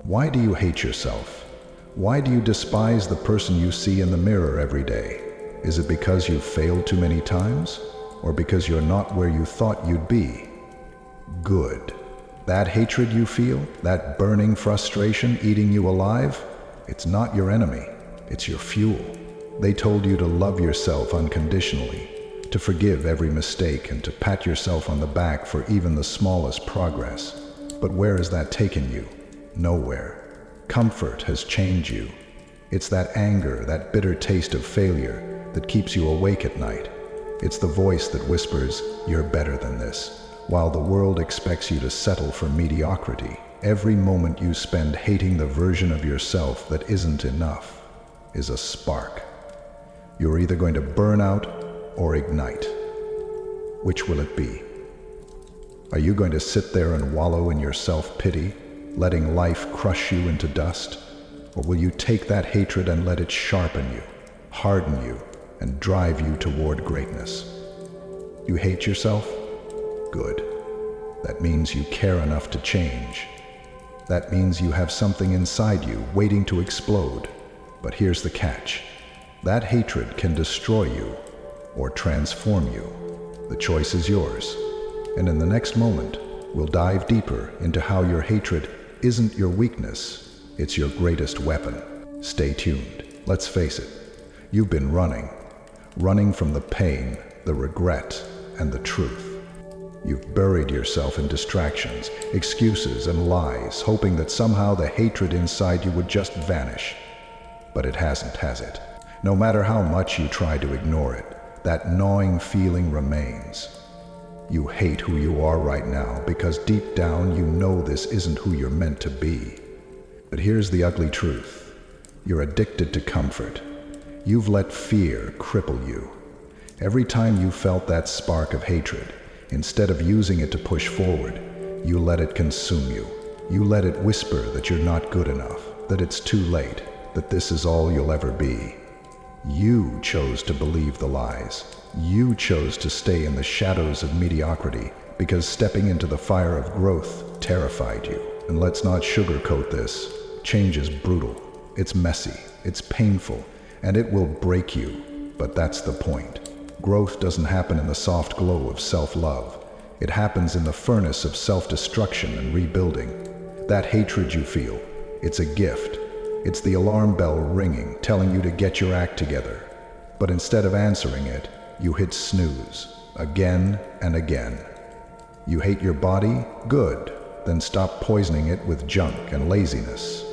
Why do you hate yourself? Why do you despise the person you see in the mirror every day? Is it because you've failed too many times? Or because you're not where you thought you'd be? Good. That hatred you feel, that burning frustration eating you alive, it's not your enemy, it's your fuel. They told you to love yourself unconditionally, to forgive every mistake and to pat yourself on the back for even the smallest progress. But where has that taken you? Nowhere. Comfort has chained you. It's that anger, that bitter taste of failure that keeps you awake at night. It's the voice that whispers, "You're better than this," while the world expects you to settle for mediocrity. Every moment you spend hating the version of yourself that isn't enough is a spark. You're either going to burn out or ignite. Which will it be? Are you going to sit there and wallow in your self-pity, letting life crush you into dust? Or will you take that hatred and let it sharpen you, harden you, and drive you toward greatness? You hate yourself? Good. That means you care enough to change. That means you have something inside you waiting to explode. But here's the catch. That hatred can destroy you or transform you. The choice is yours. And in the next moment, we'll dive deeper into how your hatred isn't your weakness, it's your greatest weapon. Stay tuned. Let's face it, you've been running from the pain, the regret, and the truth. You've buried yourself in distractions, excuses, and lies, hoping that somehow the hatred inside you would just vanish. But it hasn't, has it? No matter how much you try to ignore it, that gnawing feeling remains. You hate who you are right now because deep down you know this isn't who you're meant to be. But here's the ugly truth. You're addicted to comfort. You've let fear cripple you. Every time you felt that spark of hatred, instead of using it to push forward, you let it consume you. You let it whisper that you're not good enough, that it's too late, that this is all you'll ever be. You chose to believe the lies. You chose to stay in the shadows of mediocrity because stepping into the fire of growth terrified you. And let's not sugarcoat this. Change is brutal. It's messy. It's painful. And it will break you. But that's the point. Growth doesn't happen in the soft glow of self-love. It happens in the furnace of self-destruction and rebuilding. That hatred you feel, it's a gift. It's the alarm bell ringing, telling you to get your act together. But instead of answering it, you hit snooze, again and again. You hate your body? Good. Then stop poisoning it with junk and laziness.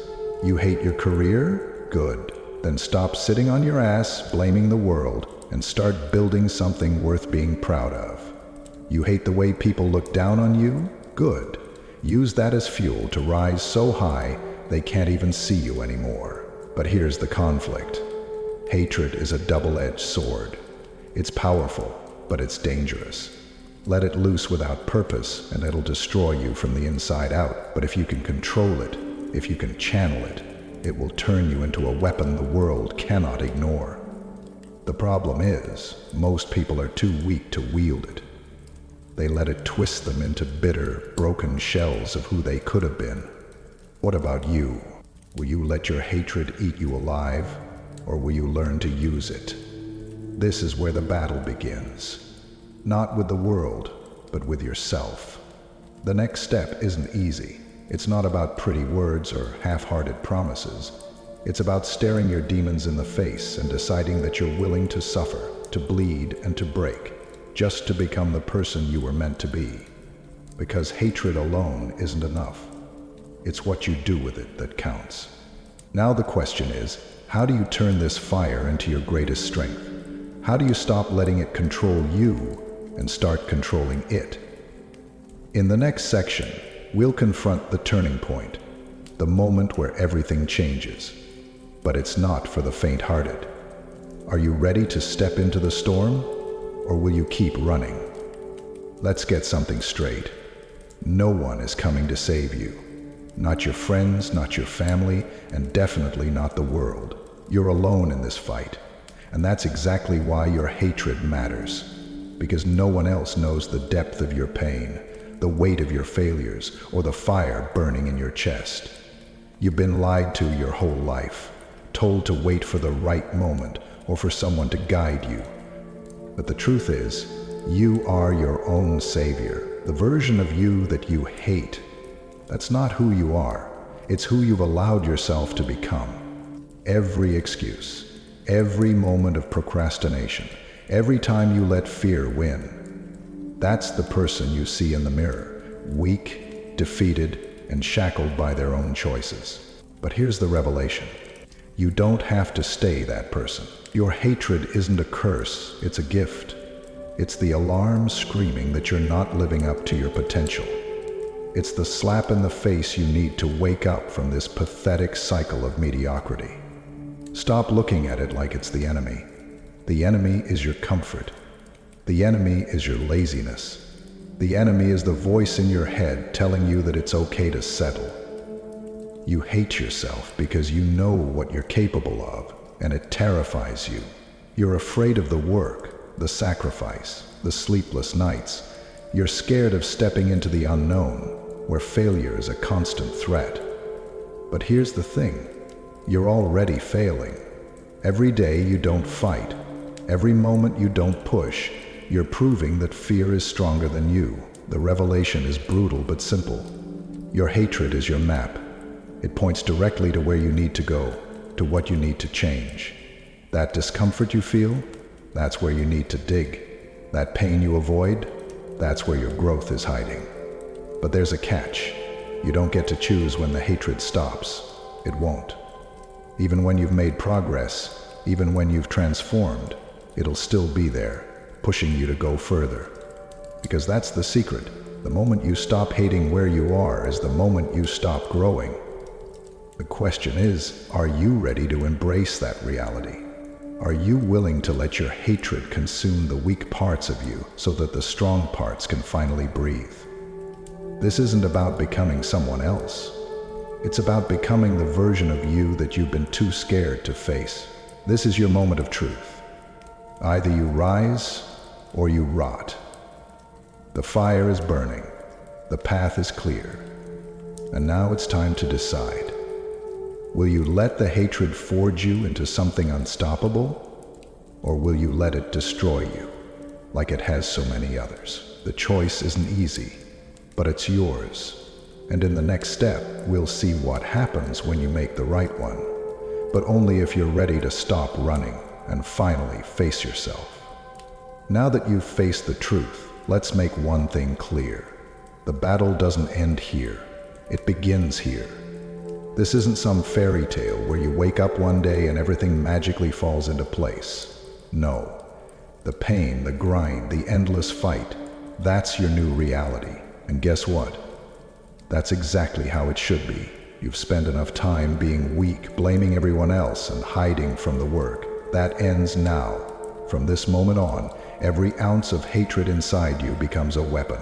You hate your career? Good. Then stop sitting on your ass, blaming the world, and start building something worth being proud of. You hate the way people look down on you? Good. Use that as fuel to rise so high they can't even see you anymore. But here's the conflict. Hatred is a double-edged sword. It's powerful, but it's dangerous. Let it loose without purpose, and it'll destroy you from the inside out. But if you can control it, if you can channel it, it will turn you into a weapon the world cannot ignore. The problem is, most people are too weak to wield it. They let it twist them into bitter, broken shells of who they could have been. What about you? Will you let your hatred eat you alive, or will you learn to use it? This is where the battle begins. Not with the world, but with yourself. The next step isn't easy. It's not about pretty words or half-hearted promises. It's about staring your demons in the face and deciding that you're willing to suffer, to bleed, and to break, just to become the person you were meant to be. Because hatred alone isn't enough. It's what you do with it that counts. Now the question is, how do you turn this fire into your greatest strength? How do you stop letting it control you and start controlling it? In the next section, we'll confront the turning point, the moment where everything changes. But it's not for the faint-hearted. Are you ready to step into the storm, or will you keep running? Let's get something straight. No one is coming to save you. Not your friends, not your family, and definitely not the world. You're alone in this fight. And that's exactly why your hatred matters. Because no one else knows the depth of your pain, the weight of your failures, or the fire burning in your chest. You've been lied to your whole life, told to wait for the right moment or for someone to guide you. But the truth is, you are your own savior. The version of you that you hate, that's not who you are. It's who you've allowed yourself to become. Every excuse, every moment of procrastination, every time you let fear win, that's the person you see in the mirror, weak, defeated, and shackled by their own choices. But here's the revelation. You don't have to stay that person. Your hatred isn't a curse, it's a gift. It's the alarm screaming that you're not living up to your potential. It's the slap in the face you need to wake up from this pathetic cycle of mediocrity. Stop looking at it like it's the enemy. The enemy is your comfort. The enemy is your laziness. The enemy is the voice in your head telling you that it's okay to settle. You hate yourself because you know what you're capable of, and it terrifies you. You're afraid of the work, the sacrifice, the sleepless nights. You're scared of stepping into the unknown, where failure is a constant threat. But here's the thing, you're already failing. Every day you don't fight, every moment you don't push, you're proving that fear is stronger than you. The revelation is brutal but simple. Your hatred is your map. It points directly to where you need to go, to what you need to change. That discomfort you feel, that's where you need to dig. That pain you avoid, that's where your growth is hiding. But there's a catch. You don't get to choose when the hatred stops. It won't. Even when you've made progress, even when you've transformed, it'll still be there, pushing you to go further. Because that's the secret. The moment you stop hating where you are is the moment you stop growing. The question is, are you ready to embrace that reality? Are you willing to let your hatred consume the weak parts of you so that the strong parts can finally breathe? This isn't about becoming someone else. It's about becoming the version of you that you've been too scared to face. This is your moment of truth. Either you rise or you rot. The fire is burning. The path is clear. And now it's time to decide. Will you let the hatred forge you into something unstoppable? Or will you let it destroy you, like it has so many others? The choice isn't easy, but it's yours. And in the next step, we'll see what happens when you make the right one, but only if you're ready to stop running and finally face yourself. Now that you've faced the truth, let's make one thing clear. The battle doesn't end here. It begins here. This isn't some fairy tale where you wake up one day and everything magically falls into place. No. The pain, the grind, the endless fight, that's your new reality. And guess what? That's exactly how it should be. You've spent enough time being weak, blaming everyone else, and hiding from the work. That ends now. From this moment on, every ounce of hatred inside you becomes a weapon.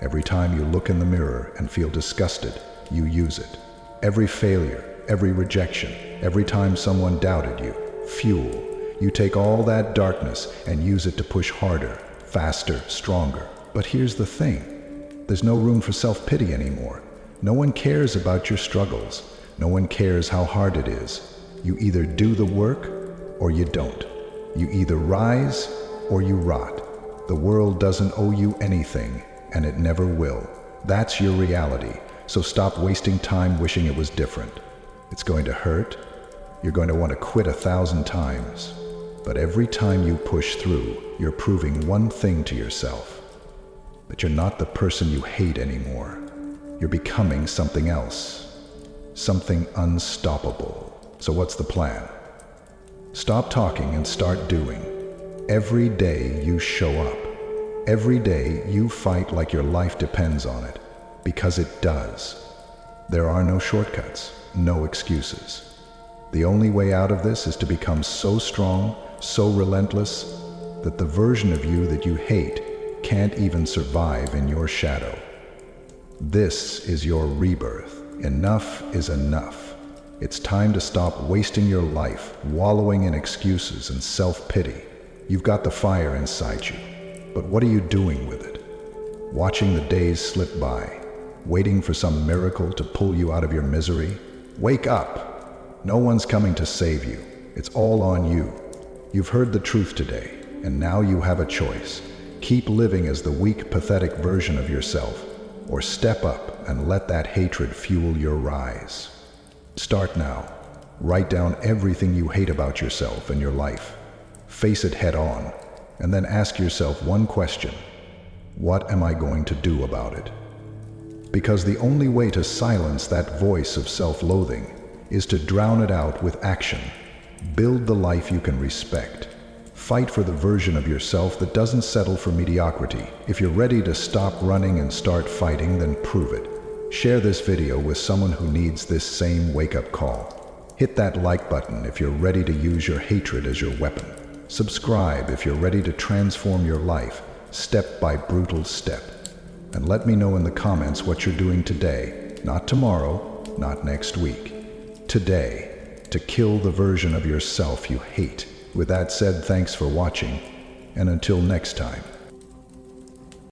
Every time you look in the mirror and feel disgusted, you use it. Every failure, every rejection, every time someone doubted you, fuel. You take all that darkness and use it to push harder, faster, stronger. But here's the thing. There's no room for self-pity anymore. No one cares about your struggles. No one cares how hard it is. You either do the work or you don't. You either rise or you rot. The world doesn't owe you anything, and it never will. That's your reality, so stop wasting time wishing it was different. It's going to hurt. You're going to want to quit 1,000 times. But every time you push through, you're proving one thing to yourself. That you're not the person you hate anymore. You're becoming something else. Something unstoppable. So what's the plan? Stop talking and start doing. Every day you show up. Every day you fight like your life depends on it. Because it does. There are no shortcuts, no excuses. The only way out of this is to become so strong, so relentless, that the version of you that you hate can't even survive in your shadow. This is your rebirth. Enough is enough. It's time to stop wasting your life wallowing in excuses and self-pity. You've got the fire inside you, but what are you doing with it? Watching the days slip by, waiting for some miracle to pull you out of your misery? Wake up. No one's coming to save you. It's all on you. You've heard the truth today, and now you have a choice. Keep living as the weak, pathetic version of yourself, or step up and let that hatred fuel your rise. Start now. Write down everything you hate about yourself and your life. Face it head on, and then ask yourself one question. What am I going to do about it? Because the only way to silence that voice of self-loathing is to drown it out with action. Build the life you can respect. Fight for the version of yourself that doesn't settle for mediocrity. If you're ready to stop running and start fighting, then prove it. Share this video with someone who needs this same wake-up call. Hit that like button if you're ready to use your hatred as your weapon. Subscribe if you're ready to transform your life, step by brutal step. And let me know in the comments what you're doing today, not tomorrow, not next week. Today, to kill the version of yourself you hate. With that said, thanks for watching, and until next time.